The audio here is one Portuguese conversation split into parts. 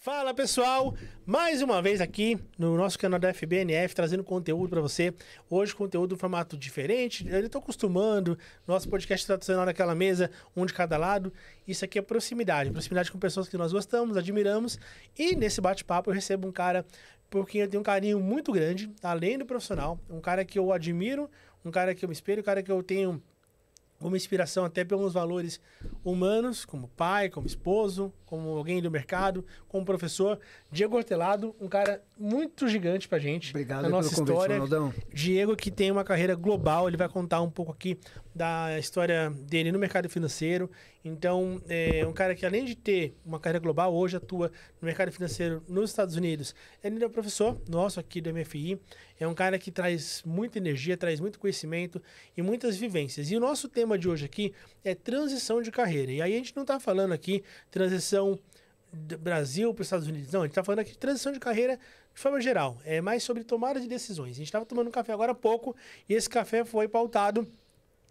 Fala pessoal, mais uma vez aqui no nosso canal da FBNF, trazendo conteúdo para você. Hoje conteúdo em formato diferente, eu estou acostumando, nosso podcast tradicional naquela mesa, um de cada lado. Isso aqui é proximidade com pessoas que nós gostamos, admiramos. E nesse bate-papo eu recebo um cara porque eu tenho um carinho muito grande, além do profissional, um cara que eu admiro, um cara que eu me espelho, um cara que eu tenho uma inspiração até pelos valores humanos, como pai, como esposo, como alguém do mercado, como professor. Diego Hortelado, um cara muito gigante pra gente. Obrigado na nossa pelo história. Convite, Ronaldão. Diego que tem uma carreira global, ele vai contar um pouco aqui da história dele no mercado financeiro. Então, é um cara que além de ter uma carreira global, hoje atua no mercado financeiro nos Estados Unidos. Ele é professor nosso aqui do MFI. É um cara que traz muita energia, traz muito conhecimento e muitas vivências. E o nosso tema de hoje aqui é transição de carreira. E aí a gente não está falando aqui transição do Brasil para os Estados Unidos. Não, a gente está falando aqui de transição de carreira de forma geral. É mais sobre tomada de decisões. A gente estava tomando um café agora há pouco e esse café foi pautado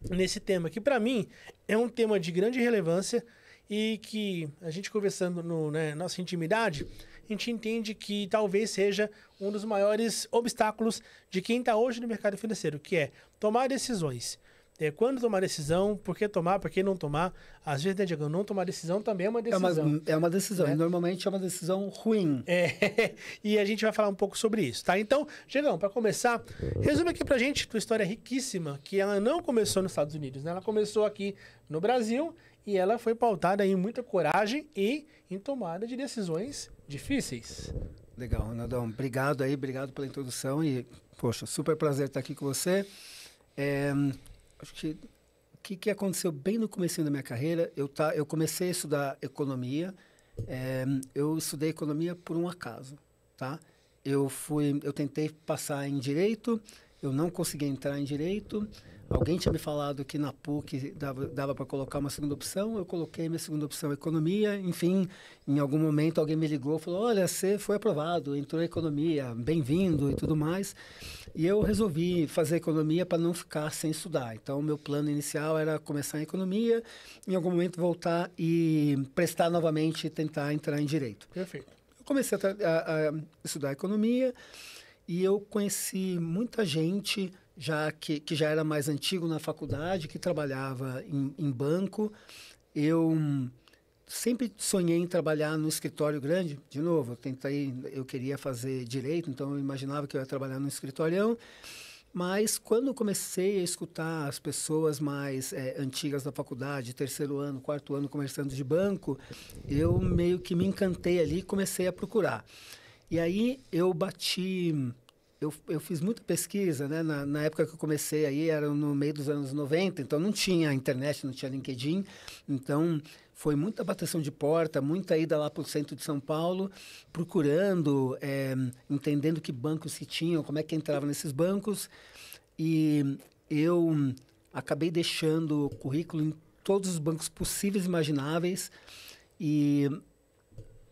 nesse tema, que para mim é um tema de grande relevância e que a gente conversando na nossa intimidade, a gente entende que talvez seja um dos maiores obstáculos de quem está hoje no mercado financeiro, que é tomar decisões. Quando tomar decisão, por que tomar, por que não tomar. Às vezes, né, Diego, não tomar decisão também é uma decisão. É uma decisão, né? E normalmente é uma decisão ruim. E a gente vai falar um pouco sobre isso, tá? Então, Diegão, para começar, resume aqui pra gente tua história riquíssima, que ela não começou nos Estados Unidos, né? Ela começou aqui no Brasil e ela foi pautada em muita coragem e em tomada de decisões difíceis. Legal, Ronaldão. Obrigado pela introdução e, poxa, super prazer estar aqui com você. Acho que o que aconteceu bem no comecinho da minha carreira, eu comecei a estudar economia. Eu estudei economia por um acaso, tá? Eu tentei passar em direito, eu não consegui entrar em direito. Alguém tinha me falado que na PUC dava para colocar uma segunda opção, eu coloquei minha segunda opção economia. Enfim, em algum momento alguém me ligou e falou: olha, você foi aprovado, entrou em economia, bem-vindo e tudo mais. E eu resolvi fazer economia para não ficar sem estudar. Então, meu plano inicial era começar em economia, em algum momento voltar e prestar novamente e tentar entrar em direito. Perfeito. Eu comecei a estudar economia e eu conheci muita gente que já era mais antigo na faculdade, que trabalhava em banco. Eu sempre sonhei em trabalhar no escritório grande. De novo, eu queria fazer direito, então eu imaginava que eu ia trabalhar no escritório. Mas quando eu comecei a escutar as pessoas mais antigas da faculdade, terceiro ano, quarto ano, conversando de banco, eu meio que me encantei ali e comecei a procurar. E aí eu fiz muita pesquisa, né? Na época que eu comecei aí, era no meio dos anos 90, então não tinha internet, não tinha LinkedIn. Então, foi muita bateção de porta, muita ida lá para o centro de São Paulo, procurando, entendendo que bancos se tinham, como é que entrava nesses bancos. E eu acabei deixando currículo em todos os bancos possíveis e imagináveis e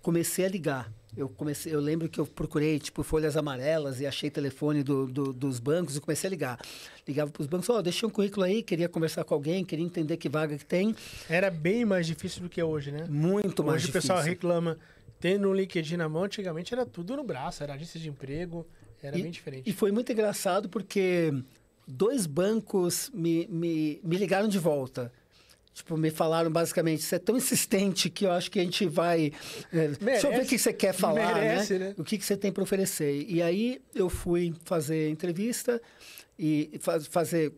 comecei a ligar. Eu lembro que eu procurei, folhas amarelas e achei telefone dos bancos e comecei a ligar. Ligava para os bancos: deixei um currículo aí, queria conversar com alguém, queria entender que vaga que tem. Era bem mais difícil do que hoje, né? Muito mais difícil. Hoje o pessoal reclama, tendo um LinkedIn na mão, antigamente era tudo no braço, era agência de emprego, era bem diferente. E foi muito engraçado porque 2 bancos me ligaram de volta. Me falaram basicamente: você é tão insistente que eu acho que a gente vai... deixa eu ver o que você quer falar, né? O que você tem para oferecer. E aí eu fui fazer entrevista e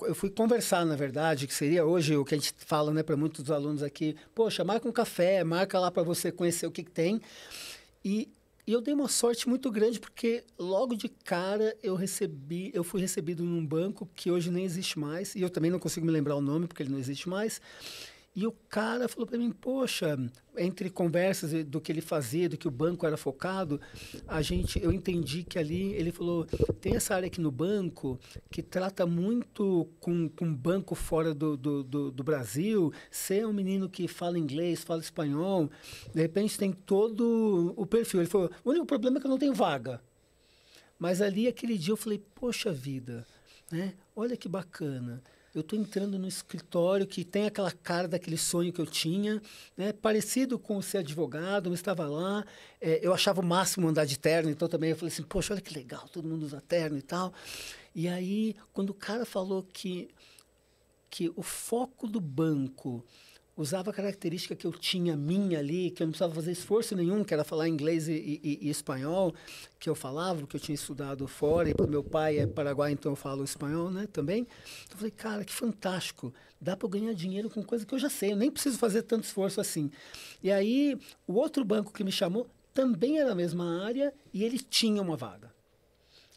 eu fui conversar, na verdade, que seria hoje o que a gente fala, né, para muitos alunos aqui: poxa, marca um café, marca lá para você conhecer o que tem. E eu dei uma sorte muito grande porque logo de cara eu fui recebido num banco que hoje nem existe mais, e eu também não consigo me lembrar o nome porque ele não existe mais. E o cara falou para mim: poxa, entre conversas do que ele fazia, do que o banco era focado, eu entendi que ali, ele falou: tem essa área aqui no banco que trata muito com banco fora do Brasil. Você é um menino que fala inglês, fala espanhol, de repente tem todo o perfil. Ele falou: o único problema é que eu não tenho vaga. Mas ali, aquele dia, eu falei: poxa vida, né? Olha que bacana. eu estou entrando no escritório que tem aquela cara daquele sonho que eu tinha, né? Parecido com ser advogado, mas estava lá. Eu achava o máximo andar de terno, então também eu falei assim, poxa, olha que legal, todo mundo usa terno e tal. E aí, quando o cara falou que o foco do banco usava a característica que eu tinha minha ali, que eu não precisava fazer esforço nenhum, que era falar inglês e espanhol, que eu falava, que eu tinha estudado fora, e porque meu pai é paraguaio, então eu falo espanhol, né, também. Então eu falei, cara, que fantástico, dá para eu ganhar dinheiro com coisa que eu já sei, eu nem preciso fazer tanto esforço assim. E aí, o outro banco que me chamou também era a mesma área e ele tinha uma vaga.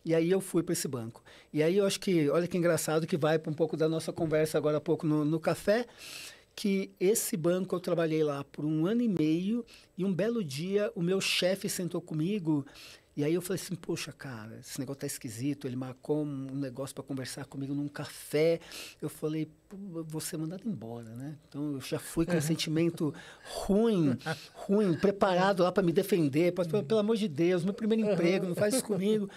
E aí eu fui para esse banco. E aí eu acho que, olha que engraçado, que vai para um pouco da nossa conversa agora há pouco no café, que esse banco eu trabalhei lá por 1 ano e meio e um belo dia o meu chefe sentou comigo e aí eu falei assim, poxa, cara, esse negócio tá esquisito. Ele marcou um negócio para conversar comigo num café. Eu falei, vou ser mandado embora, né? Então eu já fui com um sentimento ruim, preparado lá para me defender. Pelo amor de Deus, meu primeiro emprego, não faz isso comigo.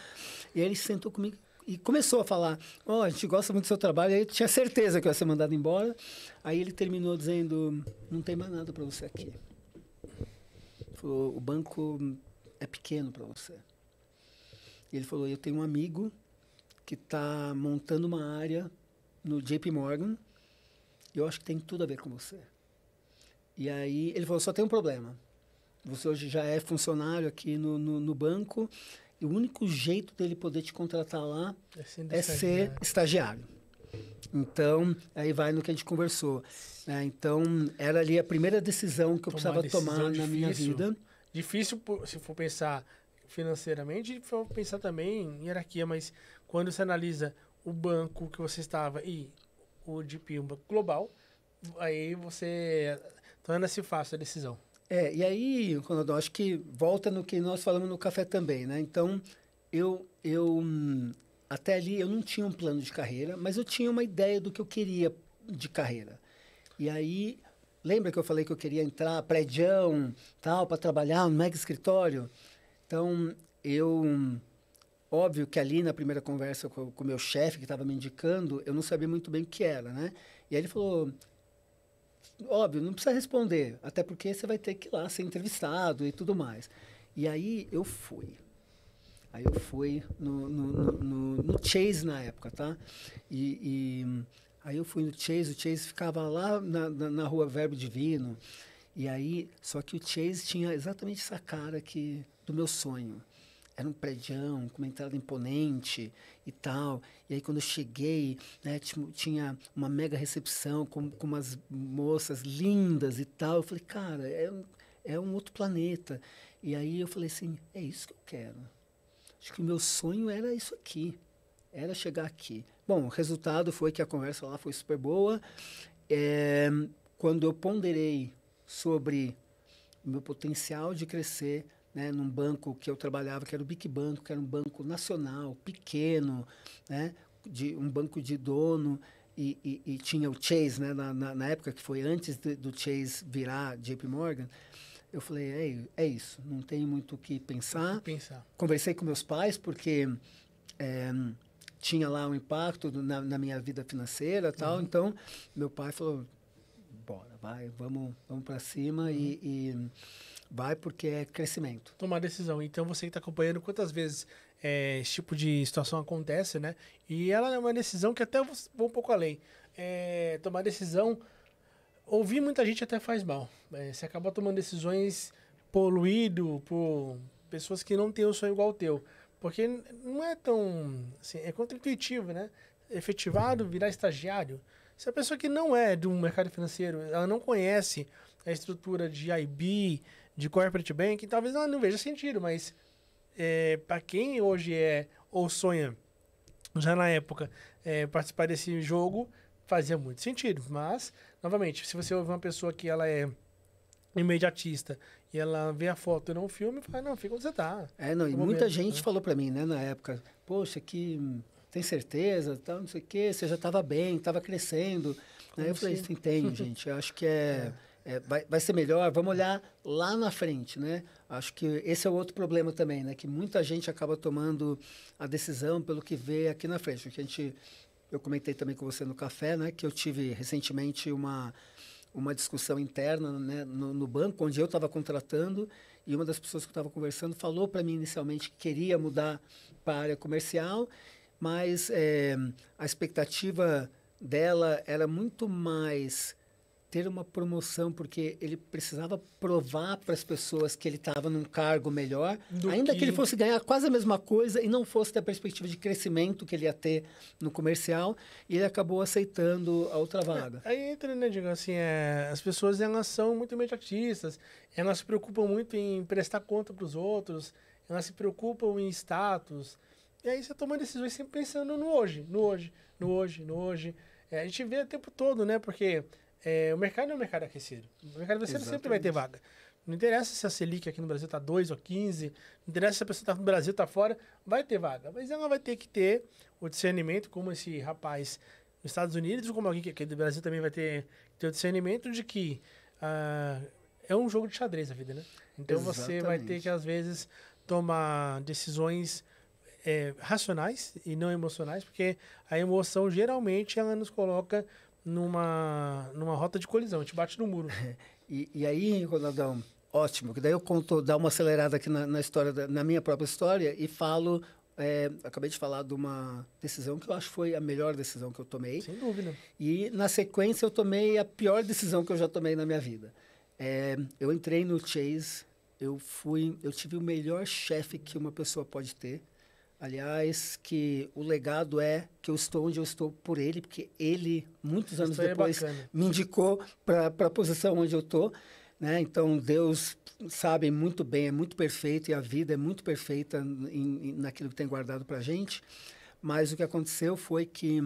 E aí ele sentou comigo e começou a falar, a gente gosta muito do seu trabalho. Aí eu tinha certeza que eu ia ser mandado embora. Aí ele terminou dizendo, não tem mais nada para você aqui. Ele falou, o banco é pequeno para você. E ele falou, eu tenho um amigo que está montando uma área no JP Morgan e eu acho que tem tudo a ver com você. E aí ele falou, só tem um problema. Você hoje já é funcionário aqui no banco e o único jeito dele poder te contratar lá é ser estagiário. Então, aí vai no que a gente conversou. Então, era ali a primeira decisão que eu precisava tomar na minha vida. Difícil, se for pensar financeiramente, se for pensar também em hierarquia, mas quando você analisa o banco que você estava e o GP, um banco global, aí você torna-se fácil a decisão. E aí, Ronaldo, acho que volta no que nós falamos no café também, né? Então, eu até ali eu não tinha um plano de carreira, mas eu tinha uma ideia do que eu queria de carreira. E aí, lembra que eu falei que eu queria entrar prédião, tal, para trabalhar no mega escritório? Então, óbvio que ali na primeira conversa com o meu chefe, que estava me indicando, eu não sabia muito bem o que era, né? E aí ele falou, óbvio, não precisa responder, até porque você vai ter que ir lá ser entrevistado e tudo mais. E aí eu fui. Aí eu fui no Chase na época, tá? Aí eu fui no Chase, o Chase ficava lá na rua Verbo Divino. E aí, só que o Chase tinha exatamente essa cara aqui do meu sonho. Era um prédião, com uma entrada imponente e tal. E aí, quando eu cheguei, né, tinha uma mega recepção com umas moças lindas e tal. Eu falei, cara, é um outro planeta. E aí eu falei assim, é isso que eu quero. Acho que o meu sonho era isso aqui, era chegar aqui. Bom, o resultado foi que a conversa lá foi super boa. Quando eu ponderei sobre o meu potencial de crescer, né, num banco que eu trabalhava, que era o Bic Banco, que era um banco nacional, pequeno, né, um banco de dono, e tinha o Chase, né, na época que foi antes do Chase virar JP Morgan. Eu falei, é isso, não tenho muito o que pensar. Conversei com meus pais, porque tinha lá um impacto na minha vida financeira e tal. Então, meu pai falou, bora, vai, vamos para cima e vai porque é crescimento. Tomar decisão. Então, você que está acompanhando, quantas vezes esse tipo de situação acontece, né? E ela é uma decisão que até eu vou um pouco além. Tomar decisão... Ouvir muita gente até faz mal. Você acaba tomando decisões poluído por pessoas que não têm um sonho igual ao teu. Porque não é tão... Assim, é contra-intuitivo, né? Efetivado, virar estagiário. Se a pessoa que não é do mercado financeiro, ela não conhece a estrutura de IB, de corporate banking, talvez ela não veja sentido, mas para quem hoje ou sonha, já na época, participar desse jogo, fazia muito sentido. Mas, novamente, se você ouve uma pessoa que ela é imediatista e ela vê a foto e não o filme, fala, não, fica onde você tá. E muita gente falou para mim, né, na época, poxa, tem certeza, tal, não sei o quê, você já estava bem, estava crescendo. Aí eu falei, assim, tenho, gente, eu acho que vai ser melhor, vamos olhar lá na frente, né? Acho que esse é o outro problema também, né? Que muita gente acaba tomando a decisão pelo que vê aqui na frente, porque a gente eu comentei também com você no café, né, que eu tive recentemente uma discussão interna, né, no banco, onde eu estava contratando, e uma das pessoas que eu estava conversando falou para mim inicialmente que queria mudar para a área comercial, mas a expectativa dela era muito mais ter uma promoção, porque ele precisava provar para as pessoas que ele estava num cargo melhor, ainda que ele fosse ganhar quase a mesma coisa e não fosse ter a perspectiva de crescimento que ele ia ter no comercial, e ele acabou aceitando a outra vaga. Aí entra, né, digo assim, as pessoas, elas são muito imediatistas, elas se preocupam muito em prestar conta para os outros, elas se preocupam em status, e aí você toma decisões sempre pensando no hoje, no hoje, no hoje, no hoje. A gente vê o tempo todo, né, porque o mercado não é um mercado aquecido. O mercado financeiro sempre vai ter vaga. Não interessa se a Selic aqui no Brasil está 2 ou 15, não interessa se a pessoa está no Brasil, está fora, vai ter vaga. Mas ela vai ter que ter o discernimento, como esse rapaz nos Estados Unidos, ou como alguém que aqui do Brasil também vai ter o discernimento de que é um jogo de xadrez a vida, né? Então você vai ter que, às vezes, tomar decisões racionais e não emocionais, porque a emoção, geralmente, ela nos coloca numa rota de colisão, a gente bate no muro. E aí, Ronaldão, ótimo, que daí eu conto, dar uma acelerada aqui na história, na minha própria história, e falo, acabei de falar de uma decisão que eu acho que foi a melhor decisão que eu tomei. Sem dúvida. E, na sequência, eu tomei a pior decisão que eu já tomei na minha vida. Eu entrei no Chase, eu tive o melhor chefe que uma pessoa pode ter. Aliás, que o legado é que eu estou onde eu estou por ele, porque ele, muitos anos depois, me indicou para a posição onde eu estou. Né? Então, Deus sabe muito bem, é muito perfeito, e a vida é muito perfeita naquilo que tem guardado para a gente. Mas o que aconteceu foi que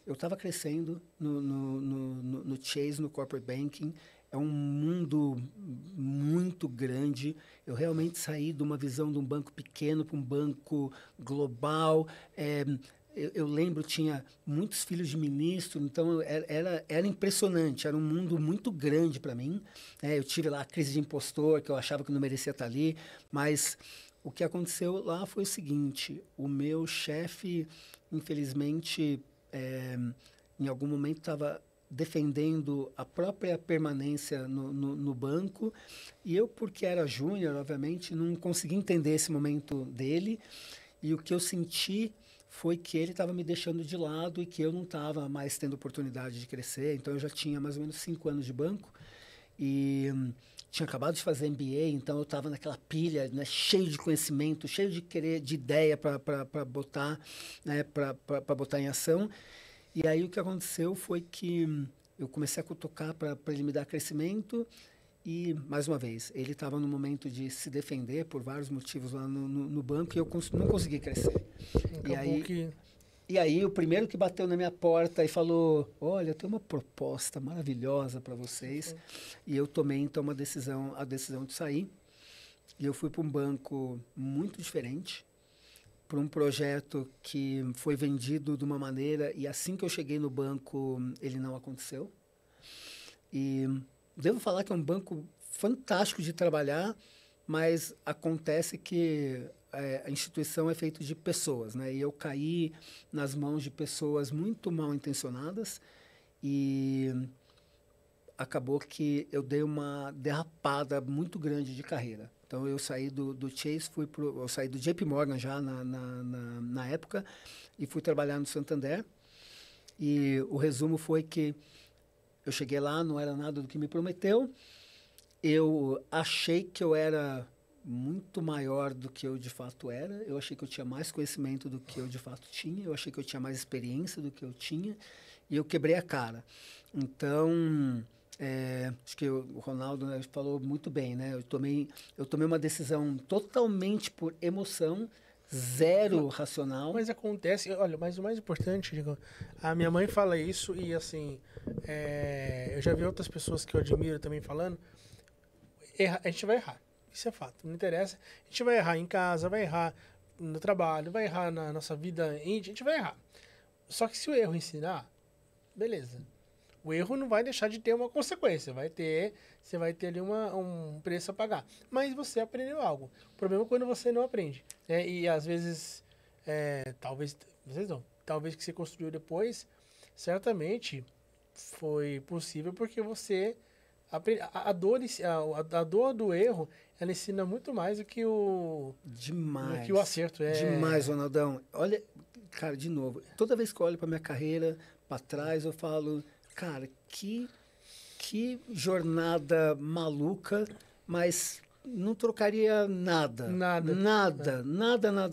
eu estava crescendo no Chase, no Corporate Banking. É um mundo muito grande. Eu realmente saí de uma visão de um banco pequeno para um banco global. Eu lembro, tinha muitos filhos de ministro, então era impressionante. Era um mundo muito grande para mim. Eu tive lá a crise de impostor, que eu achava que não merecia estar ali. Mas o que aconteceu lá foi o seguinte: o meu chefe, infelizmente, em algum momento estava defendendo a própria permanência no banco, e eu, porque era júnior, obviamente, não consegui entender esse momento dele, e o que eu senti foi que ele estava me deixando de lado e que eu não estava mais tendo oportunidade de crescer. Então, eu já tinha mais ou menos 5 anos de banco, e tinha acabado de fazer MBA, então eu estava naquela pilha, né, cheio de conhecimento, cheio de ideia para botar, né, para botar em ação. E aí o que aconteceu foi que eu comecei a cutucar para ele me dar crescimento, e, mais uma vez, ele estava no momento de se defender por vários motivos lá no banco, e eu não consegui crescer. E aí o primeiro que bateu na minha porta e falou: olha, eu tenho uma proposta maravilhosa para vocês. E eu tomei então a decisão de sair. E eu fui para um banco muito diferente, para um projeto que foi vendido de uma maneira, e assim que eu cheguei no banco, ele não aconteceu. E devo falar que é um banco fantástico de trabalhar, mas acontece que a instituição é feita de pessoas, né? E eu caí nas mãos de pessoas muito mal intencionadas, e acabou que eu dei uma derrapada muito grande de carreira. Então, eu saí do Chase, eu saí do JP Morgan já na época, e fui trabalhar no Santander. E o resumo foi que eu cheguei lá, não era nada do que me prometeu. Eu achei que eu era muito maior do que eu de fato era. Eu achei que eu tinha mais conhecimento do que eu de fato tinha. Eu achei que eu tinha mais experiência do que eu tinha. E eu quebrei a cara. Então, acho que o Ronaldo, né, falou muito bem, né? Eu tomei uma decisão totalmente por emoção, zero racional. Mas acontece, olha, mas o mais importante, digo, a minha mãe fala isso, e assim, eu já vi outras pessoas que eu admiro também falando, a gente vai errar, isso é fato, não interessa, a gente vai errar em casa, vai errar no trabalho, vai errar na nossa vida íntima, a gente vai errar. Só que se o erro ensinar, beleza. O erro não vai deixar de ter uma consequência, você vai ter ali um preço a pagar. Mas você aprendeu algo. O problema é quando você não aprende, né? E às vezes, talvez que você construiu depois, certamente foi possível porque você a dor do erro, ela ensina muito mais do que o Demais. do que o acerto. Demais, Ronaldão. Olha, cara, de novo, toda vez que eu olho para minha carreira, para trás, eu falo, cara, que jornada maluca, mas não trocaria nada. Nada.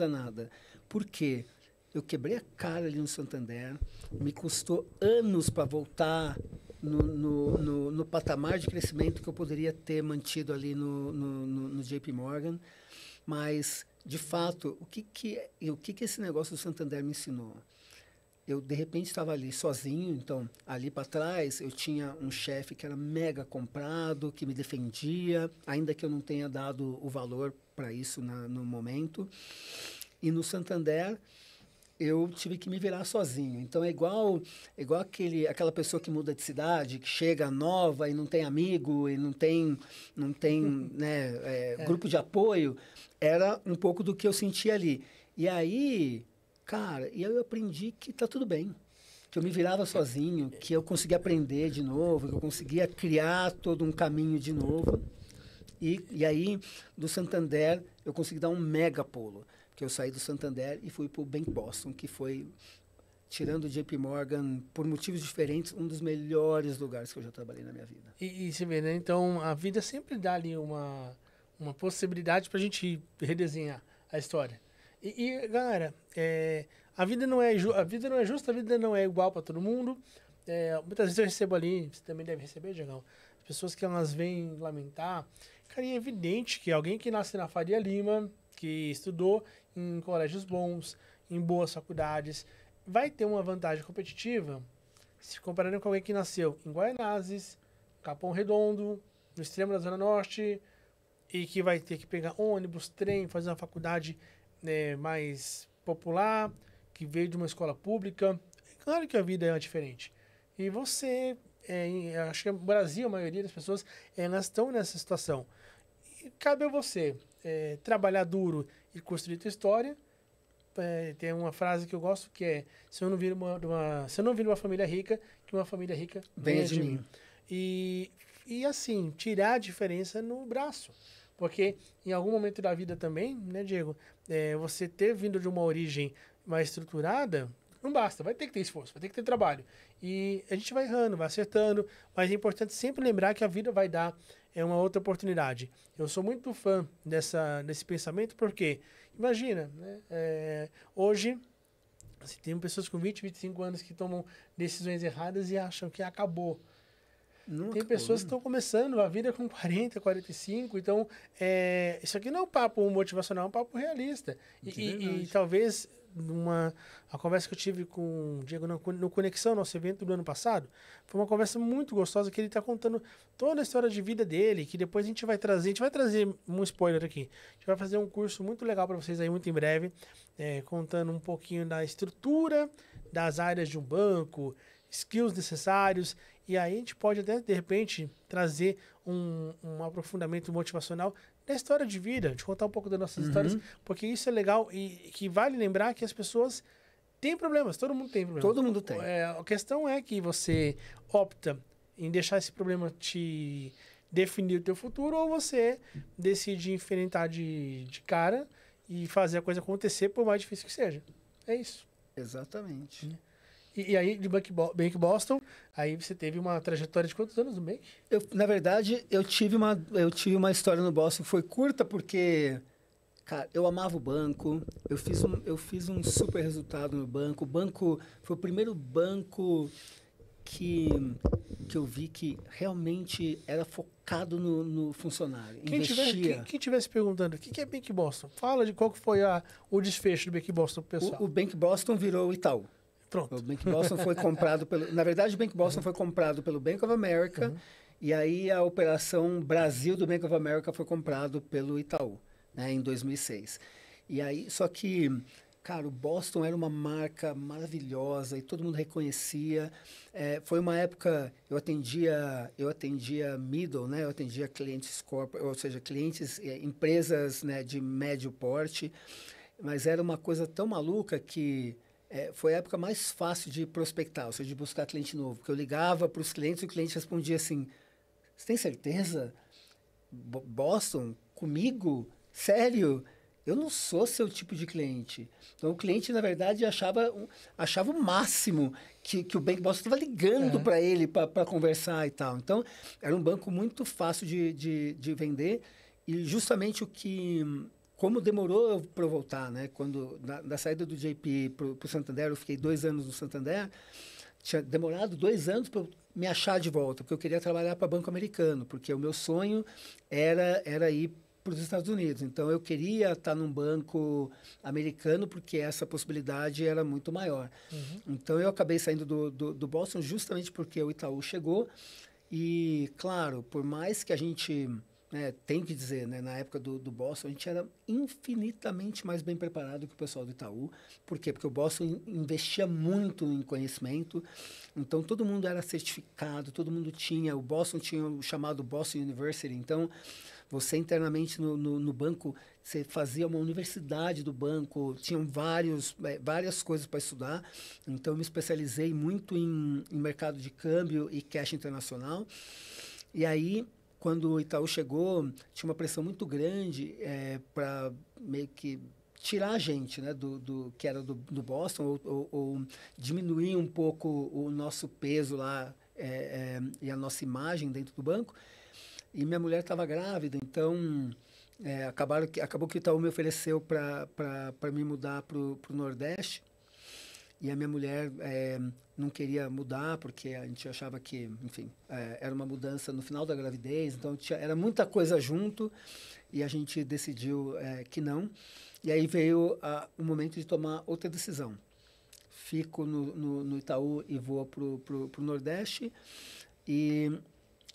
Nada. Por quê? Eu quebrei a cara ali no Santander, me custou anos para voltar no patamar de crescimento que eu poderia ter mantido ali no JP Morgan, mas, de fato, o que esse negócio do Santander me ensinou? Eu, de repente, estava ali sozinho, então, ali para trás, eu tinha um chefe que era mega comprado, que me defendia, ainda que eu não tenha dado o valor para isso no momento. E no Santander, eu tive que me virar sozinho. Então, é igual aquela pessoa que muda de cidade, que chega nova e não tem amigo, e não tem né, grupo de apoio. Era um pouco do que eu sentia ali. E aí, cara, eu aprendi que tá tudo bem. Que eu me virava sozinho, que eu conseguia aprender de novo, que eu conseguia criar todo um caminho de novo. E aí, do Santander, eu consegui dar um mega pulo. Que eu saí do Santander e fui para o Bank Boston, que foi, tirando o JP Morgan, por motivos diferentes, um dos melhores lugares que eu já trabalhei na minha vida. E você vê, né? Então, a vida sempre dá ali uma possibilidade para a gente redesenhar a história. Galera, a vida não é justa, a vida não é igual para todo mundo. Muitas vezes eu recebo ali, você também deve receber, Diegão, as pessoas que elas vêm lamentar. Cara, é evidente que alguém que nasce na Faria Lima, que estudou em colégios bons, em boas faculdades, vai ter uma vantagem competitiva se comparando com alguém que nasceu em Guaianazes, Capão Redondo, no extremo da Zona Norte, e que vai ter que pegar ônibus, trem, fazer uma faculdade mais popular, que veio de uma escola pública. É claro que a vida é diferente. E você, acho que no Brasil, a maioria das pessoas, elas estão nessa situação. E cabe a você trabalhar duro e construir sua história. Tem uma frase que eu gosto que é: se eu não vir uma família rica, que uma família rica venha de mim. E assim, tirar a diferença no braço. Porque em algum momento da vida também, né, Diego, você ter vindo de uma origem mais estruturada, não basta, vai ter que ter esforço, vai ter que ter trabalho. E a gente vai errando, vai acertando, mas é importante sempre lembrar que a vida vai dar uma outra oportunidade. Eu sou muito fã desse pensamento, porque, imagina, né, hoje, assim, tem pessoas com 20, 25 anos que tomam decisões erradas e acham que acabou. Tem pessoas que estão começando a vida com 40, 45, então isso aqui não é um papo motivacional, é um papo realista. E talvez a conversa que eu tive com o Diego no Conexão, nosso evento do ano passado, foi uma conversa muito gostosa, que ele está contando toda a história de vida dele, que depois a gente vai trazer um spoiler aqui. A gente vai fazer um curso muito legal para vocês aí muito em breve, contando um pouquinho da estrutura das áreas de um banco, skills necessários. E aí a gente pode até, de repente, trazer um aprofundamento motivacional da história de vida, de contar um pouco das nossas histórias, porque isso é legal e que vale lembrar que as pessoas têm problemas, todo mundo tem problemas. Todo mundo tem. A questão é que você opta em deixar esse problema te definir o teu futuro, ou você decide enfrentar de cara e fazer a coisa acontecer, por mais difícil que seja. É isso. Exatamente. E aí, de Bank Boston, aí você teve uma trajetória de quantos anos no Bank? Na verdade, eu tive uma história no Boston que foi curta, porque, cara, eu amava o banco, eu fiz um super resultado no banco. O banco foi o primeiro banco que eu vi que realmente era focado no funcionário. Quem estivesse perguntando, o que é Bank Boston? Fala de qual que foi o desfecho do Bank Boston pro pessoal. O Bank Boston virou o Itaú. Pronto. O Bank Boston foi comprado pelo... Na verdade, o Bank Boston foi comprado pelo Bank of America, e aí a operação Brasil do Bank of America foi comprado pelo Itaú, né, em 2006. E aí, só que, cara, o Boston era uma marca maravilhosa e todo mundo reconhecia. Foi uma época, eu atendia middle, né, eu atendia clientes ou seja, clientes, empresas, né, de médio porte, mas era uma coisa tão maluca que foi a época mais fácil de prospectar, ou seja, de buscar cliente novo. Porque eu ligava para os clientes e o cliente respondia assim, você tem certeza? Boston? Comigo? Sério? Eu não sou seu tipo de cliente. Então, o cliente, na verdade, achava o máximo que o Bank Boston estava ligando para ele para conversar e tal. Então, era um banco muito fácil de vender. E justamente como demorou para eu voltar, né? Quando, da saída do JP para o Santander, eu fiquei 2 anos no Santander, tinha demorado 2 anos para me achar de volta, porque eu queria trabalhar para banco americano, porque o meu sonho era ir para os Estados Unidos. Então, eu queria estar num banco americano, porque essa possibilidade era muito maior. Então, eu acabei saindo do Boston justamente porque o Itaú chegou. E, claro, por mais que a gente... tem que dizer, né, na época do Boston, a gente era infinitamente mais bem preparado que o pessoal do Itaú. Por quê? Porque o Boston investia muito em conhecimento, então todo mundo era certificado, todo mundo tinha. O Boston tinha o chamado Boston University, então você internamente no banco, você fazia uma universidade do banco, tinham várias coisas para estudar. Então eu me especializei muito em mercado de câmbio e cash internacional. E aí, quando o Itaú chegou, tinha uma pressão muito grande para meio que tirar a gente, né, que era do Boston, ou diminuir um pouco o nosso peso lá e a nossa imagem dentro do banco. E minha mulher estava grávida, então acabou que o Itaú me ofereceu para me mudar para o Nordeste. E a minha mulher não queria mudar, porque a gente achava que, enfim, era uma mudança no final da gravidez, então era muita coisa junto, e a gente decidiu que não. E aí veio o momento de tomar outra decisão. Fico no Itaú e vou para o Nordeste,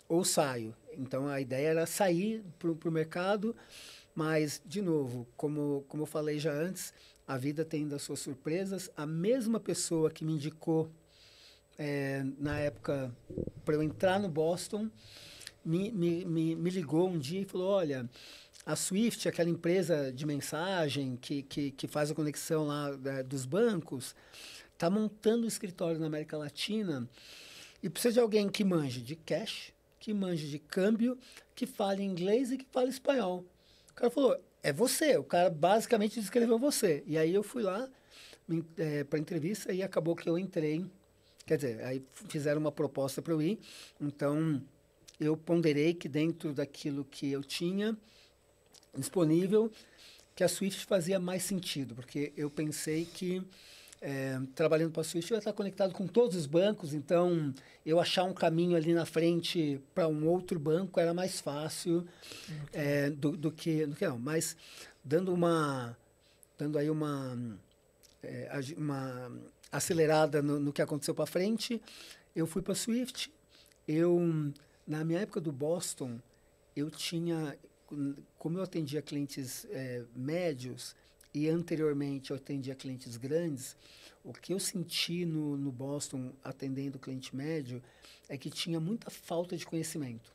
ou saio. Então, a ideia era sair para o mercado, mas, de novo, como eu falei já antes, a vida tem das suas surpresas. A mesma pessoa que me indicou, na época, para eu entrar no Boston, me ligou um dia e falou, olha, a Swift, aquela empresa de mensagem que faz a conexão lá dos bancos, está montando um escritório na América Latina e precisa de alguém que manje de cash, que manje de câmbio, que fale inglês e que fale espanhol. O cara falou, é você. O cara basicamente descreveu você. E aí eu fui lá para a entrevista e acabou que eu entrei. Quer dizer, aí fizeram uma proposta para eu ir. Então, eu ponderei que dentro daquilo que eu tinha disponível, que a Swift fazia mais sentido. Porque eu pensei que trabalhando para a Swift, eu ia estar conectado com todos os bancos, então eu achar um caminho ali na frente para um outro banco era mais fácil do que não. Mas dando aí uma acelerada no que aconteceu para frente, eu fui para a Swift. Na minha época do Boston, como eu atendia clientes médios, e anteriormente eu atendia clientes grandes, o que eu senti no Boston atendendo cliente médio é que tinha muita falta de conhecimento,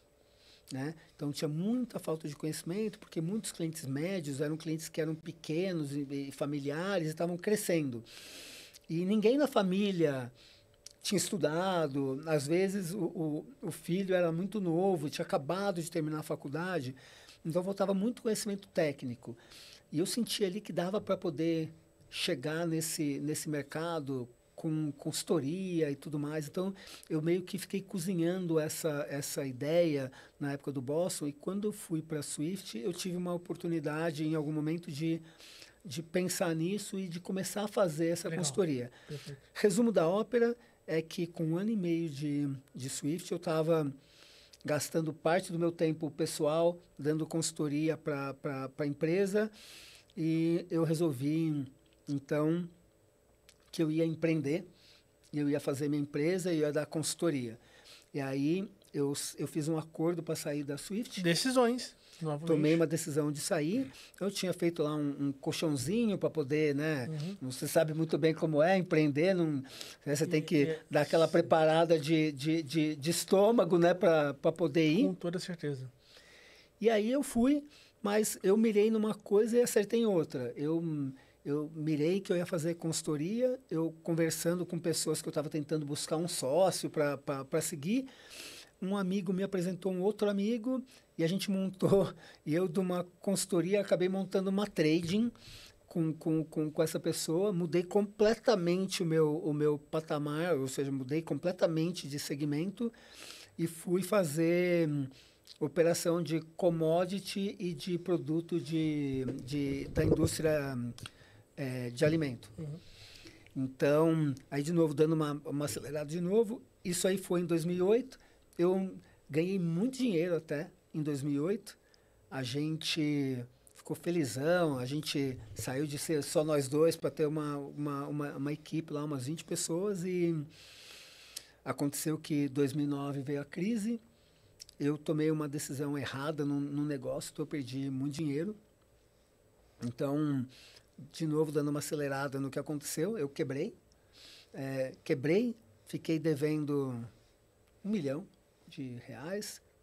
né? Então, tinha muita falta de conhecimento, porque muitos clientes médios eram clientes que eram pequenos e familiares e estavam crescendo. E ninguém na família tinha estudado, às vezes o filho era muito novo, tinha acabado de terminar a faculdade, então faltava muito conhecimento técnico. E eu senti ali que dava para poder chegar nesse mercado com consultoria e tudo mais. Então, eu meio que fiquei cozinhando essa ideia na época do Boston. E quando eu fui para a Swift, eu tive uma oportunidade, em algum momento, de pensar nisso e de começar a fazer essa consultoria. Perfeito. Resumo da ópera é que, com 1 ano e meio de Swift, eu estava gastando parte do meu tempo pessoal, dando consultoria para a empresa, e eu resolvi, então, que eu ia empreender, eu ia fazer minha empresa e ia dar consultoria. E aí eu fiz um acordo para sair da Swift. Decisões. Novamente. Tomei uma decisão de sair. Eu tinha feito lá um colchãozinho para poder, né? Você sabe muito bem como é empreender. Você tem que dar aquela preparada de estômago, né? Para poder ir. Com toda certeza. E aí eu fui, mas eu mirei numa coisa e acertei em outra. eu mirei que eu ia fazer consultoria, eu conversando com pessoas que eu estava tentando buscar um sócio para seguir, um amigo me apresentou um outro amigo e a gente montou, e eu de uma consultoria acabei montando uma trading com essa pessoa, mudei completamente o meu patamar, ou seja, mudei completamente de segmento e fui fazer operação de commodity e de produto da indústria de alimento. Uhum. Então, aí de novo, dando uma acelerada de novo, isso aí foi em 2008, eu ganhei muito dinheiro até em 2008, a gente ficou felizão, a gente saiu de ser só nós dois para ter uma equipe lá, umas 20 pessoas, e aconteceu que em 2009 veio a crise, eu tomei uma decisão errada num negócio, então eu perdi muito dinheiro. Então, de novo, dando uma acelerada no que aconteceu, eu quebrei. Fiquei devendo R$1 milhão,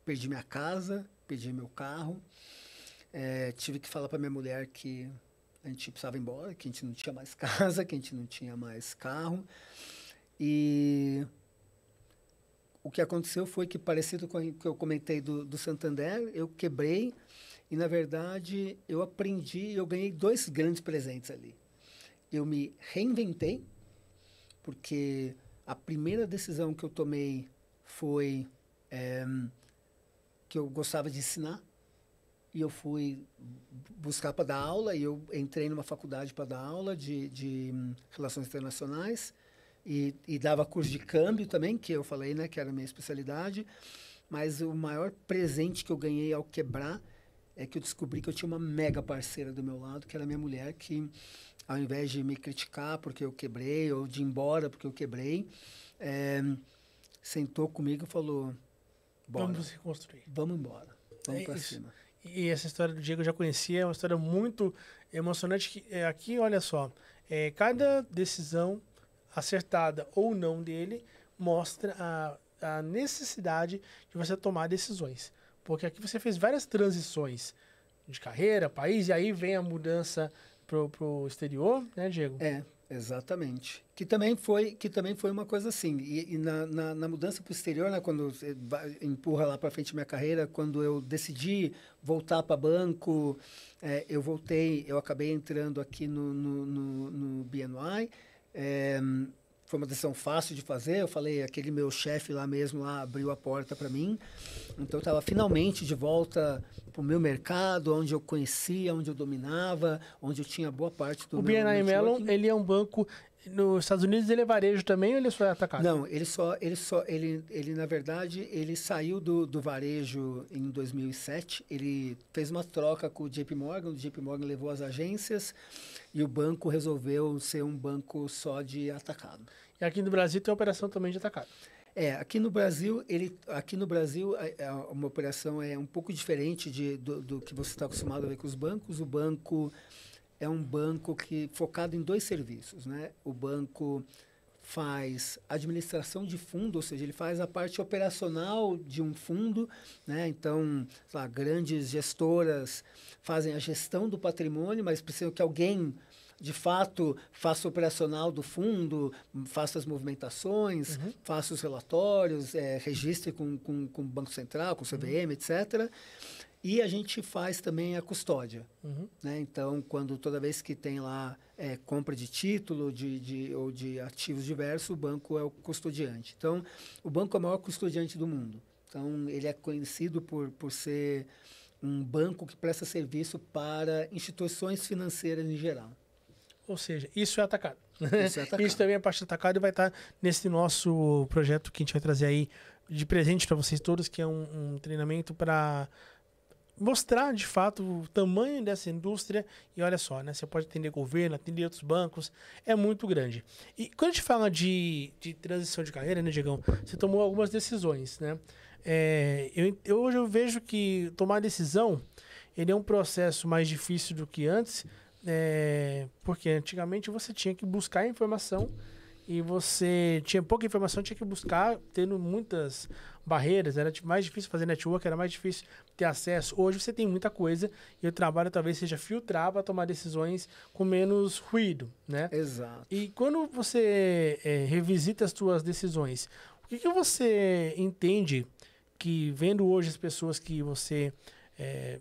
perdi minha casa, perdi meu carro. Tive que falar para minha mulher que a gente precisava ir embora, que a gente não tinha mais casa, que a gente não tinha mais carro. E o que aconteceu foi que, parecido com o que eu comentei do Santander, eu quebrei e, na verdade, eu aprendi, eu ganhei 2 grandes presentes ali. Eu me reinventei, porque a primeira decisão que eu tomei foi que eu gostava de ensinar, e eu fui buscar para dar aula, e eu entrei numa faculdade para dar aula de Relações Internacionais, e dava curso de câmbio também, que eu falei, né, que era a minha especialidade. Mas o maior presente que eu ganhei ao quebrar é que eu descobri que eu tinha uma mega parceira do meu lado, que era a minha mulher, que ao invés de me criticar porque eu quebrei, ou de ir embora porque eu quebrei, sentou comigo e falou: bora, vamos se construir. Vamos embora, vamos para cima. E essa história do Diego eu já conhecia, é uma história muito emocionante. Que, aqui, olha só, cada decisão acertada ou não dele mostra a necessidade de você tomar decisões. Porque aqui você fez várias transições de carreira, país, e aí vem a mudança pro exterior, né, Diego? Exatamente. Que também foi uma coisa assim. E na mudança para o exterior, né, quando você empurra lá para frente minha carreira, quando eu decidi voltar para banco, eu acabei entrando aqui no BNY. Foi uma decisão fácil de fazer. Eu falei, aquele meu chefe lá mesmo lá abriu a porta para mim. Então eu estava finalmente de volta para o meu mercado, onde eu conhecia, onde eu dominava, onde eu tinha boa parte do meu BNY Mellon, ele é um banco nos Estados Unidos, ele é varejo também, ou ele só é atacado? Não, ele na verdade, ele saiu do varejo em 2007. Ele fez uma troca com o JP Morgan. O JP Morgan levou as agências e o banco resolveu ser um banco só de atacado. E aqui no Brasil tem operação também de atacado? Aqui no Brasil, uma operação um pouco diferente do que você está acostumado a ver com os bancos. O banco é um banco focado em 2 serviços, né? O banco faz administração de fundo, ou seja, ele faz a parte operacional de um fundo, né? Então, grandes gestoras fazem a gestão do patrimônio, mas precisam que alguém, de fato, faça o operacional do fundo, faça as movimentações, faça os relatórios, registre com o Banco Central, com o CVM, etc. E a gente faz também a custódia. Né? Então, toda vez que tem lá compra de título ou de ativos diversos, o banco é o custodiante. Então, o banco é o maior custodiante do mundo. Então, ele é conhecido por ser um banco que presta serviço para instituições financeiras em geral. Ou seja, isso é atacado. Isso é atacado. Isso também é parte do atacado e vai estar nesse nosso projeto que a gente vai trazer aí de presente para vocês todos, que é um treinamento para mostrar de fato o tamanho dessa indústria. E olha só, né? Você pode atender governo, atender outros bancos, é muito grande. E quando a gente fala de transição de carreira, né, Diegão? Você tomou algumas decisões, né? Hoje eu vejo que tomar decisão, ele é um processo mais difícil do que antes, porque antigamente você tinha que buscar informação e você tinha pouca informação, tinha que buscar, tendo muitas barreiras, era mais difícil fazer network, era mais difícil ter acesso. Hoje você tem muita coisa e o trabalho talvez seja filtrar para tomar decisões com menos ruído, né? Exato. E quando você revisita as suas decisões, o que você entende que, vendo hoje as pessoas que você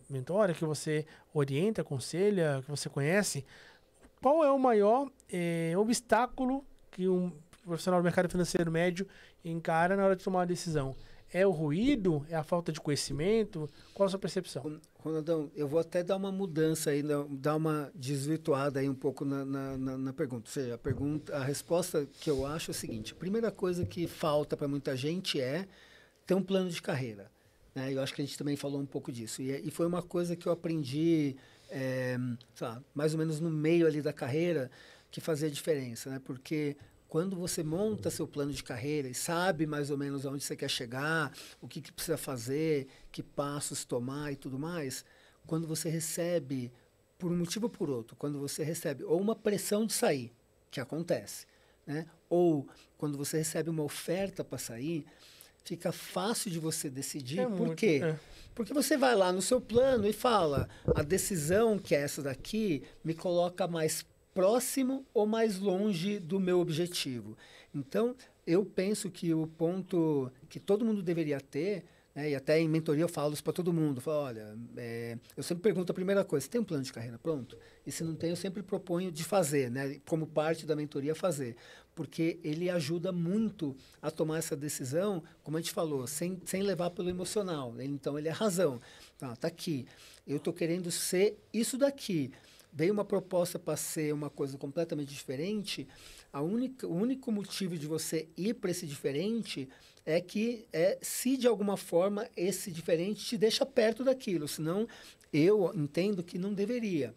mentora, que você orienta, aconselha, que você conhece, qual é o maior obstáculo que um profissional do mercado financeiro médio encara na hora de tomar uma decisão? É o ruído? É a falta de conhecimento? Qual a sua percepção? Ronaldão, eu vou até dar uma mudança aí, dar uma desvirtuada aí um pouco na pergunta. Ou seja, a resposta que eu acho é o seguinte: a primeira coisa que falta para muita gente é ter um plano de carreira. Né? Eu acho que a gente também falou um pouco disso. E foi uma coisa que eu aprendi, sei lá, mais ou menos no meio ali da carreira, que fazia diferença, né? Porque quando você monta seu plano de carreira e sabe mais ou menos aonde você quer chegar, o que precisa fazer, que passos tomar e tudo mais, quando você recebe, por um motivo ou por outro, quando você recebe ou uma pressão de sair, que acontece, né? Ou quando você recebe uma oferta para sair, fica fácil de você decidir. Por quê? Porque você vai lá no seu plano e fala, a decisão que é essa daqui me coloca mais próximo ou mais longe do meu objetivo. Então, eu penso que o ponto que todo mundo deveria ter, né, e até em mentoria eu falo isso para todo mundo, eu falo, olha, eu sempre pergunto a primeira coisa, você tem um plano de carreira pronto? E se não tem, eu sempre proponho de fazer, né, como parte da mentoria fazer, porque ele ajuda muito a tomar essa decisão, como a gente falou, sem levar pelo emocional. Então, ele é razão. Tá aqui, eu estou querendo ser isso daqui. Veio uma proposta para ser uma coisa completamente diferente, o único motivo de você ir para esse diferente é que se de alguma forma esse diferente te deixa perto daquilo, senão eu entendo que não deveria,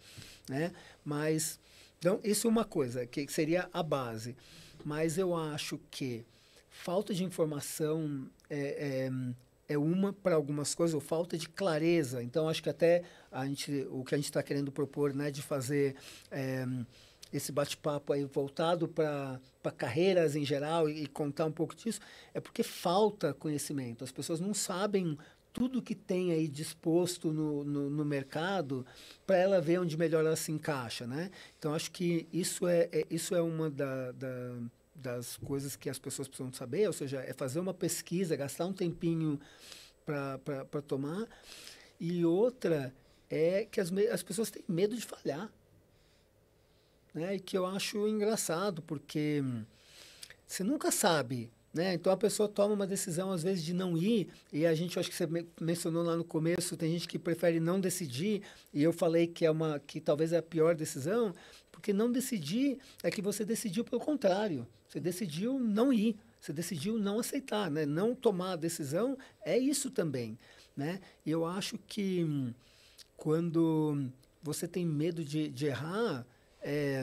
né? Mas, então, isso é uma coisa que seria a base. Mas eu acho que falta de informação é uma para algumas coisas, ou falta de clareza. Então, acho que até o que a gente está querendo propor, né, de fazer esse bate-papo aí voltado para carreiras em geral e contar um pouco disso, é porque falta conhecimento. As pessoas não sabem tudo que tem aí disposto no mercado para ela ver onde melhor ela se encaixa, né? Então, acho que isso é uma das coisas que as pessoas precisam saber, ou seja, é fazer uma pesquisa, gastar um tempinho para tomar. E outra é que as pessoas têm medo de falhar, né? E que eu acho engraçado, porque você nunca sabe, né? Então, a pessoa toma uma decisão, às vezes, de não ir, e a gente, acho que você mencionou lá no começo, tem gente que prefere não decidir, e eu falei que talvez é a pior decisão, porque não decidir é que você decidiu pelo contrário. Você decidiu não ir, você decidiu não aceitar, né? Não tomar a decisão é isso também, né? E eu acho que quando você tem medo de errar,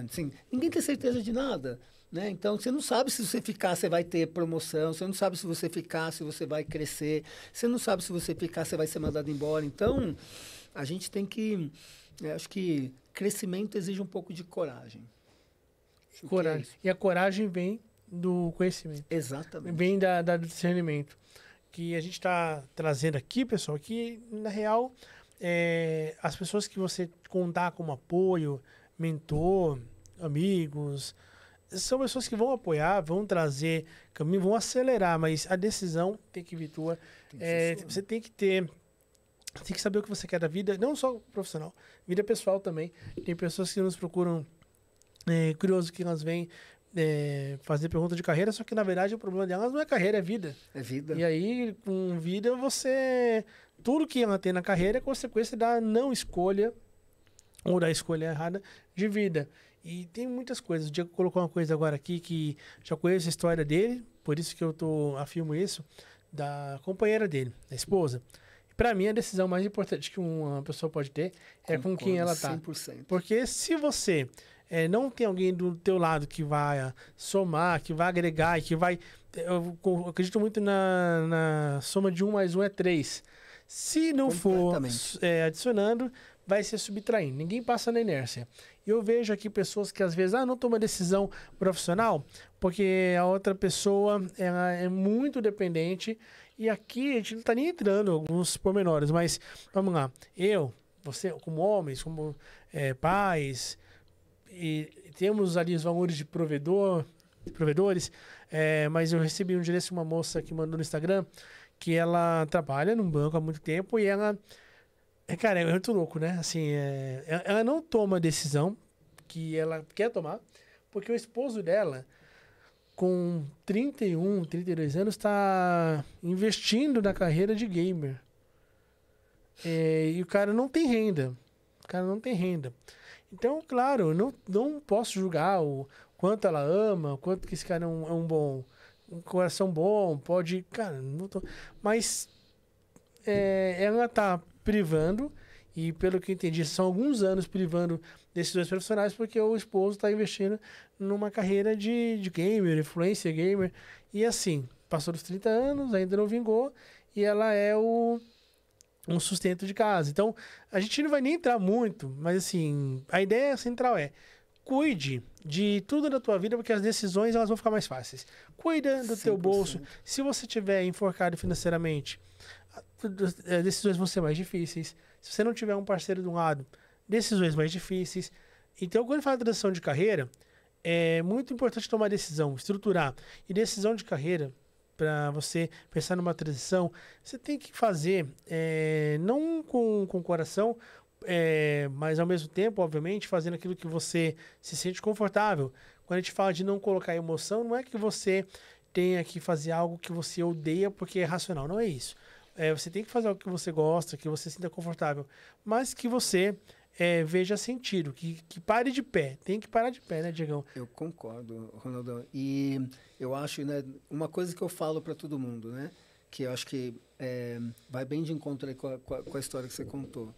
assim, ninguém tem certeza de nada, né? Então, você não sabe se você ficar, você vai ter promoção, você não sabe se você ficar, se você vai crescer, você não sabe se você ficar, você vai ser mandado embora. Então, a gente tem que... acho que crescimento exige um pouco de coragem. Coragem. E a coragem vem do conhecimento. Exatamente. Vem do discernimento. Que a gente está trazendo aqui, pessoal, que, na real, as pessoas que você contar como apoio, mentor, amigos, são pessoas que vão apoiar, vão trazer caminho, vão acelerar, mas a decisão tem que vir tua. Você tem que saber o que você quer da vida, não só profissional, vida pessoal também. Tem pessoas que nos procuram curioso que elas vêm fazer pergunta de carreira, só que na verdade o problema delas não é carreira, é vida. É vida. E aí, com vida, tudo que ela tem na carreira é consequência da não escolha ou da escolha errada de vida. E tem muitas coisas. O Diego colocou uma coisa agora aqui que já conheço a história dele, por isso que eu afirmo isso, da companheira dele, da esposa. Para mim, a decisão mais importante que uma pessoa pode ter é com quem ela está. 100%. Porque se você não tem alguém do teu lado que vai somar, que vai agregar, que vai... Eu acredito muito na soma de 1 mais 1 é 3. Se não for adicionando, vai se subtraindo. Ninguém passa na inércia. E eu vejo aqui pessoas que às vezes não tomam decisão profissional porque a outra pessoa ela é muito dependente. E aqui a gente não está nem entrando em alguns pormenores, mas vamos lá. Você, como homens, como pais, e temos ali os valores de provedores, mas eu recebi um dia desse uma moça que mandou no Instagram que ela trabalha num banco há muito tempo e ela... Cara, é muito louco, né? Assim, ela não toma a decisão que ela quer tomar, porque o esposo dela, com 31, 32 anos, está investindo na carreira de gamer. E o cara não tem renda. Então, claro, eu não posso julgar o quanto ela ama, o quanto que esse cara é um coração bom, pode... Cara, não tô... Mas ela tá privando, e pelo que eu entendi, são alguns anos privando desses dois profissionais, porque o esposo está investindo numa carreira de gamer, influencer gamer, e assim, passou dos 30 anos, ainda não vingou, e ela é um sustento de casa. Então, a gente não vai nem entrar muito, mas assim, a ideia central cuide de tudo da tua vida, porque as decisões elas vão ficar mais fáceis. Cuida do 100%. Teu bolso. Se você estiver enforcado financeiramente, as decisões vão ser mais difíceis. Se você não tiver um parceiro de um lado, decisões mais difíceis. Então, quando fala de transição de carreira, é muito importante tomar decisão, estruturar. E decisão de carreira, para você pensar numa transição, você tem que fazer, não com o coração, mas ao mesmo tempo, obviamente, fazendo aquilo que você se sente confortável. Quando a gente fala de não colocar emoção, não é que você tenha que fazer algo que você odeia porque é racional, não é isso. Você tem que fazer algo que você gosta, que você se sinta confortável, mas que você veja sentido, que pare de pé. Tem que parar de pé, né, Diegão? Eu concordo, Ronaldo. E eu acho, né, uma coisa que eu falo para todo mundo, né, que eu acho que vai bem de encontro aí com a história que você contou.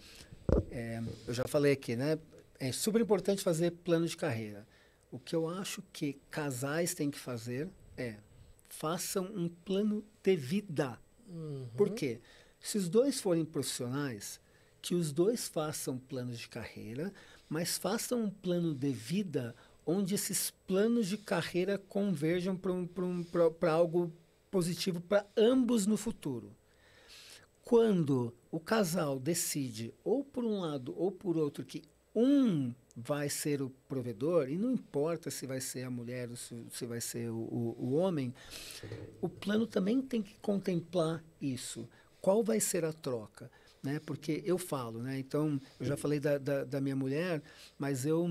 Eu já falei aqui, né, é super importante fazer plano de carreira. O que eu acho que casais têm que fazer façam um plano de vida. Uhum. Por quê? Se os dois forem profissionais, que os dois façam planos de carreira, mas façam um plano de vida onde esses planos de carreira converjam para algo positivo para ambos no futuro. Quando o casal decide, ou por um lado ou por outro, que um vai ser o provedor, e não importa se vai ser a mulher ou se vai ser o homem, o plano também tem que contemplar isso. Qual vai ser a troca? Né? Porque eu falo, né? Então, eu já falei da minha mulher, mas eu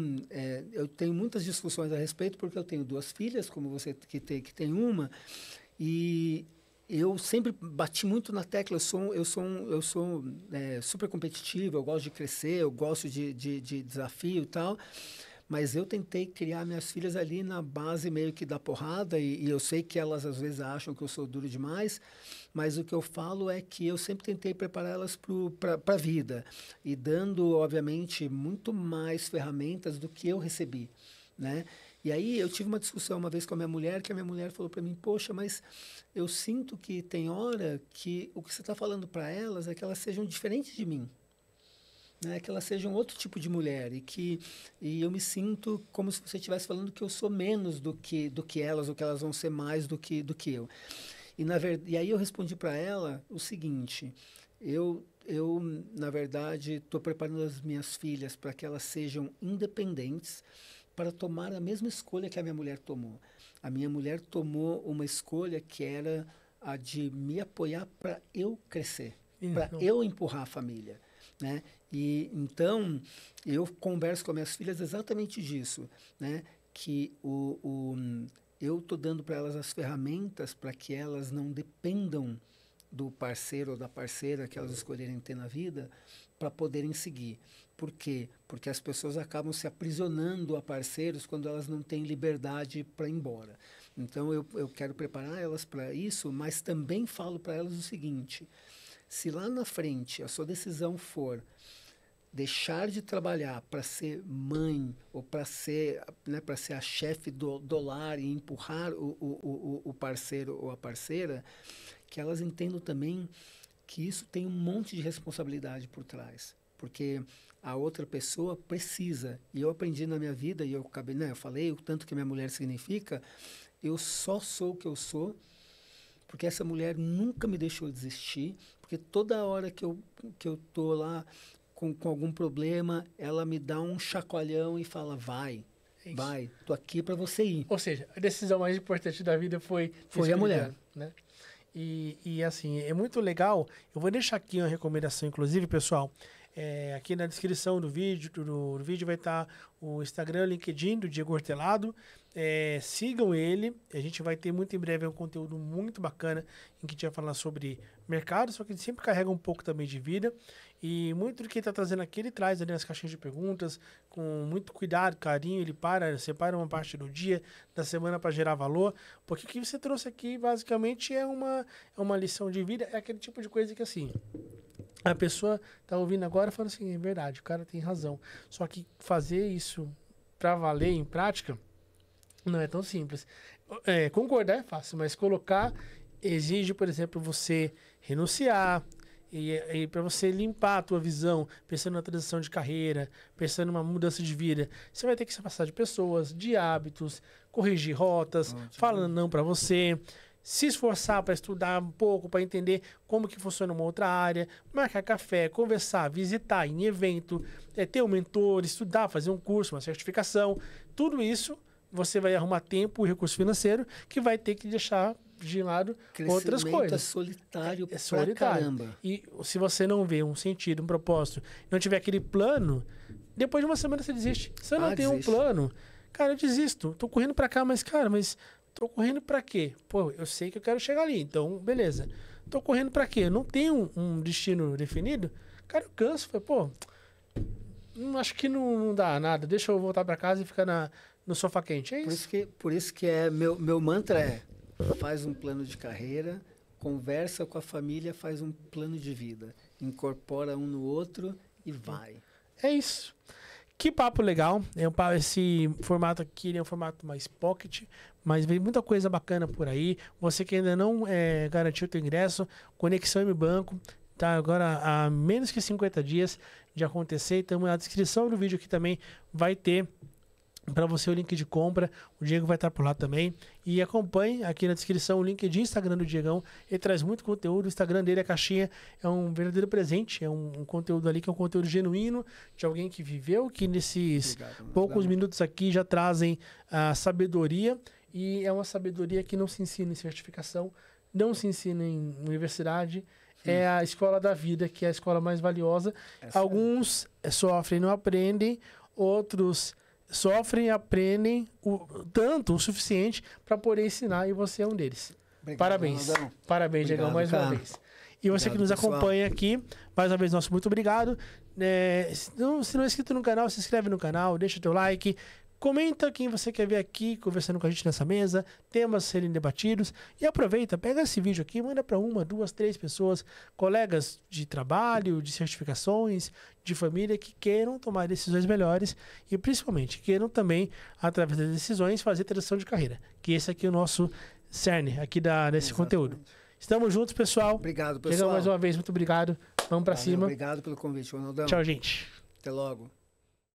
tenho muitas discussões a respeito, porque eu tenho 2 filhas, como você que tem uma, e eu sempre bati muito na tecla, eu sou super competitivo, eu gosto de crescer, eu gosto de desafio e tal, mas eu tentei criar minhas filhas ali na base meio que da porrada, e eu sei que elas às vezes acham que eu sou duro demais, mas o que eu falo é que eu sempre tentei preparar elas para a vida, e dando, obviamente, muito mais ferramentas do que eu recebi, né? E aí eu tive uma discussão uma vez com a minha mulher, que a minha mulher falou para mim, poxa, mas eu sinto que tem hora que o que você está falando para elas é que elas sejam diferentes de mim. Né, que elas sejam outro tipo de mulher e eu me sinto como se você estivesse falando que eu sou menos do que elas, ou que elas vão ser mais do que eu. E aí eu respondi para ela o seguinte, eu na verdade, estou preparando as minhas filhas para que elas sejam independentes para tomar a mesma escolha que a minha mulher tomou. A minha mulher tomou uma escolha que era a de me apoiar para eu crescer, para eu empurrar a família. Né? E então eu converso com as minhas filhas exatamente disso, né? Que eu estou dando para elas as ferramentas para que elas não dependam do parceiro ou da parceira que elas escolherem ter na vida para poderem seguir. Por quê? Porque as pessoas acabam se aprisionando a parceiros quando elas não têm liberdade para ir embora. Então eu quero preparar elas para isso, mas também falo para elas o seguinte: se lá na frente a sua decisão for deixar de trabalhar para ser mãe ou para ser a chefe do lar e empurrar o parceiro ou a parceira, que elas entendam também que isso tem um monte de responsabilidade por trás. porque a outra pessoa precisa. E eu aprendi na minha vida, e eu acabei, né, eu falei o tanto que minha mulher significa, eu só sou o que eu sou, porque essa mulher nunca me deixou desistir, porque toda hora que eu tô lá com algum problema, ela me dá um chacoalhão e fala, vai, tô aqui para você ir. Ou seja, a decisão mais importante da vida foi a mulher. Né? E assim, é muito legal. Eu vou deixar aqui uma recomendação, inclusive, pessoal. Aqui na descrição do vídeo, vai estar o Instagram, o LinkedIn do Diego Hortelado. Sigam ele. A gente vai ter muito em breve um conteúdo muito bacana em que a gente vai falar sobre mercado, só que ele sempre carrega um pouco também de vida. E muito do que ele está trazendo aqui, ele traz ali nas caixinhas de perguntas, com muito cuidado, carinho, ele separa uma parte do dia, da semana para gerar valor, porque o que você trouxe aqui, basicamente, é uma lição de vida, é aquele tipo de coisa que, assim, a pessoa está ouvindo agora e fala assim, é verdade, o cara tem razão. Só que fazer isso para valer em prática não é tão simples. Concordar é fácil, mas colocar exige, por exemplo, você renunciar, e para você limpar a tua visão, pensando na transição de carreira, pensando numa mudança de vida, você vai ter que se afastar de pessoas, de hábitos, corrigir rotas, falando não para você, se esforçar para estudar um pouco, para entender como que funciona uma outra área, marcar café, conversar, visitar em evento, ter um mentor, estudar, fazer um curso, uma certificação, tudo isso você vai arrumar tempo e recurso financeiro que vai ter que deixar de lado outras coisas. É solitário pra caramba. E se você não vê um sentido, um propósito, não tiver aquele plano, depois de uma semana você desiste. Se eu não tenho um plano, cara, eu desisto. Tô correndo pra cá, mas tô correndo pra quê? Pô, eu sei que eu quero chegar ali, então beleza. Tô correndo pra quê? Eu não tenho um destino definido. Cara, eu canso. Falei, acho que não dá nada. Deixa eu voltar pra casa e ficar no sofá quente. É isso. Por isso que meu mantra faz um plano de carreira, conversa com a família, faz um plano de vida. Incorpora um no outro e vai. É isso. Que papo legal. Esse formato aqui é um formato mais pocket, mas vem muita coisa bacana por aí. Você que ainda não garantiu o teu ingresso, Conexão MBanco, tá agora há menos que 50 dias de acontecer. Então, na descrição do vídeo aqui também vai ter para você o link de compra, o Diego vai estar por lá também. E acompanhe aqui na descrição o link de Instagram do Diegão. Ele traz muito conteúdo. O Instagram dele, a caixinha, é um verdadeiro presente. É um conteúdo ali que é um conteúdo genuíno de alguém que viveu, que nesses poucos minutos aqui já trazem a sabedoria. E é uma sabedoria que não se ensina em certificação, não se ensina em universidade. É a escola da vida, que é a escola mais valiosa. Alguns sofrem e não aprendem, outros sofrem e aprendem o suficiente para poder ensinar, e você é um deles. Obrigado, parabéns. Ronaldão. Parabéns, Diegão, mais uma vez. E você que nos acompanha aqui, mais uma vez, nosso muito obrigado. Se não é inscrito no canal, se inscreve no canal, deixa o teu like. Comenta quem você quer ver aqui conversando com a gente nessa mesa, temas serem debatidos, e aproveita, pega esse vídeo aqui, manda para 1, 2, 3 pessoas, colegas de trabalho, de certificações, de família, que queiram tomar decisões melhores e principalmente queiram também, através das decisões, fazer transição de carreira, que esse aqui é o nosso cerne aqui desse conteúdo. Estamos juntos, pessoal. Obrigado, pessoal. Chegamos mais uma vez, muito obrigado. Vamos para cima. Obrigado pelo convite, Ronaldão. Tchau, gente. Até logo.